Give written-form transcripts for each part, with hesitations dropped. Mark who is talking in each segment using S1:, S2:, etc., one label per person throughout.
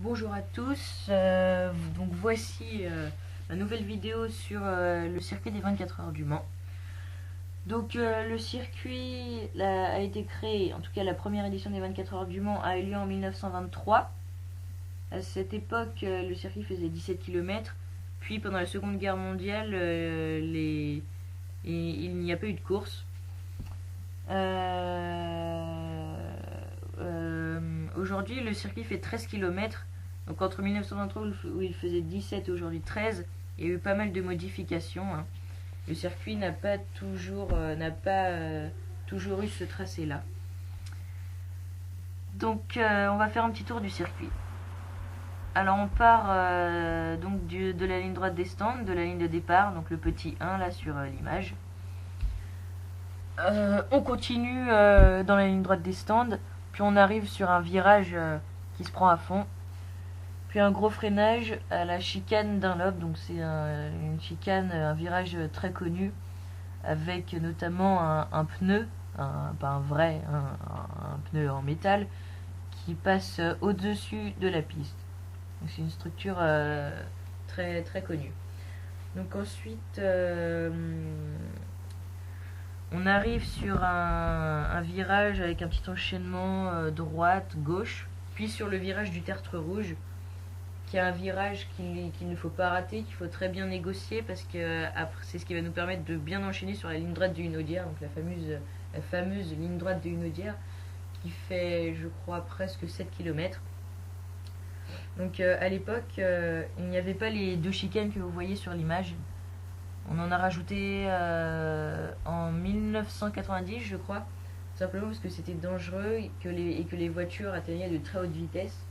S1: Bonjour à tous, donc voici la nouvelle vidéo sur le circuit des 24 heures du Mans. Donc le circuit a été créé, en tout cas la première édition des 24 heures du Mans a eu lieu en 1923. À cette époque, le circuit faisait 17 km, puis pendant la Seconde Guerre mondiale, il n'y a pas eu de course. Aujourd'hui, le circuit fait 13 km. Donc entre 1923 où il faisait 17 et aujourd'hui 13, il y a eu pas mal de modifications. Le circuit n'a pas toujours eu ce tracé-là. Donc on va faire un petit tour du circuit. Alors on part donc de la ligne droite des stands, de la ligne de départ, donc le petit 1 là sur l'image. On continue dans la ligne droite des stands, puis on arrive sur un virage qui se prend à fond, puis un gros freinage à la chicane Dunlop, donc c'est une chicane, un virage très connu, avec notamment un pneu, pas un vrai, un pneu en métal, qui passe au-dessus de la piste. Donc c'est une structure très, très connue. Donc ensuite, on arrive sur un virage avec un petit enchaînement droite, gauche, puis sur le virage du tertre rouge, qui est un virage qu'il ne faut pas rater, qu'il faut très bien négocier, parce que c'est ce qui va nous permettre de bien enchaîner sur la ligne droite de Hunaudière, donc la fameuse ligne droite de Hunaudière, qui fait, je crois, presque 7 km. Donc à l'époque, il n'y avait pas les deux chicanes que vous voyez sur l'image. On en a rajouté en 1990, je crois, simplement parce que c'était dangereux et que les voitures atteignaient de très haute vitesse.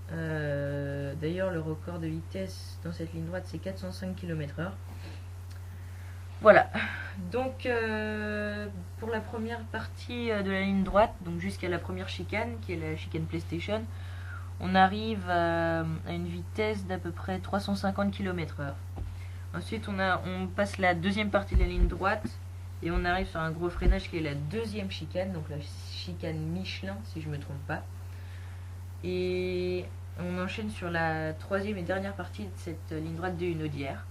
S1: D'ailleurs, le record de vitesse dans cette ligne droite, c'est 405 km/h. Voilà. Donc, pour la première partie de la ligne droite, donc jusqu'à la première chicane, qui est la chicane PlayStation, on arrive à une vitesse d'à peu près 350 km/h. Ensuite, on passe la deuxième partie de la ligne droite et on arrive sur un gros freinage qui est la deuxième chicane, donc la chicane Michelin, si je ne me trompe pas. Et on enchaîne sur la troisième et dernière partie de cette ligne droite de Hunaudière,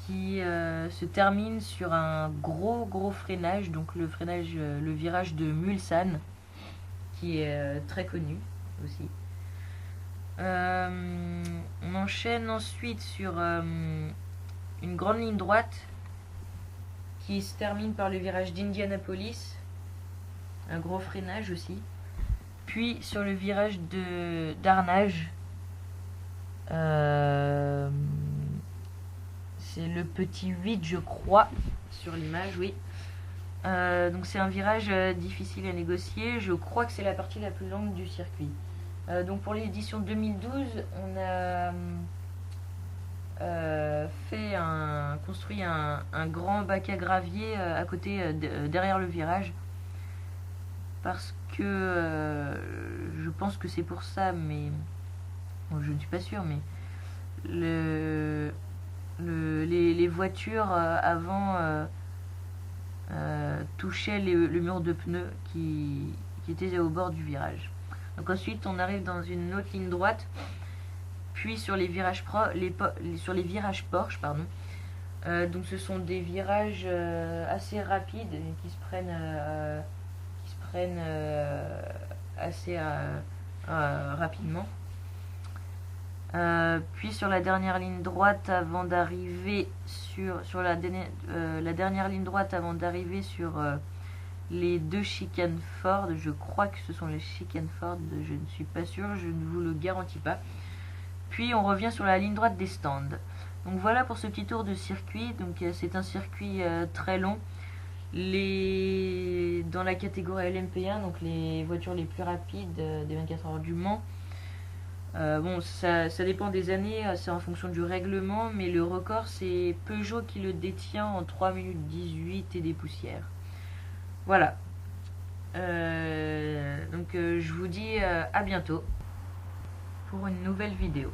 S1: qui se termine sur un gros freinage, donc le virage de Mulsanne, qui est très connu aussi. On enchaîne ensuite sur une grande ligne droite qui se termine par le virage d'Indianapolis, un gros freinage aussi. Puis sur le virage d'Arnage, c'est le petit 8 je crois sur l'image, oui. Donc c'est un virage difficile à négocier, je crois que c'est la partie la plus longue du circuit. Donc pour l'édition 2012, on a construit un grand bac à gravier à côté, derrière le virage, parce que je pense que c'est pour ça, mais bon, je ne suis pas sûre, mais les voitures avant touchaient le mur de pneus qui était au bord du virage. Donc ensuite on arrive dans une autre ligne droite, puis sur les virages Porsche, pardon. Donc ce sont des virages assez rapides qui se prennent assez rapidement. Puis sur la dernière ligne droite avant d'arriver sur la dernière ligne droite avant d'arriver sur les deux chicanes Ford, je crois que ce sont les chicanes Ford, je ne suis pas sûre, je ne vous le garantis pas. Puis on revient sur la ligne droite des stands. Donc voilà pour ce petit tour de circuit. Donc c'est un circuit très long. Dans la catégorie LMP1, donc les voitures les plus rapides des 24 heures du Mans. Bon, ça dépend des années, c'est en fonction du règlement, mais le record c'est Peugeot qui le détient en 3 minutes 18 et des poussières. Voilà. Donc je vous dis à bientôt pour une nouvelle vidéo.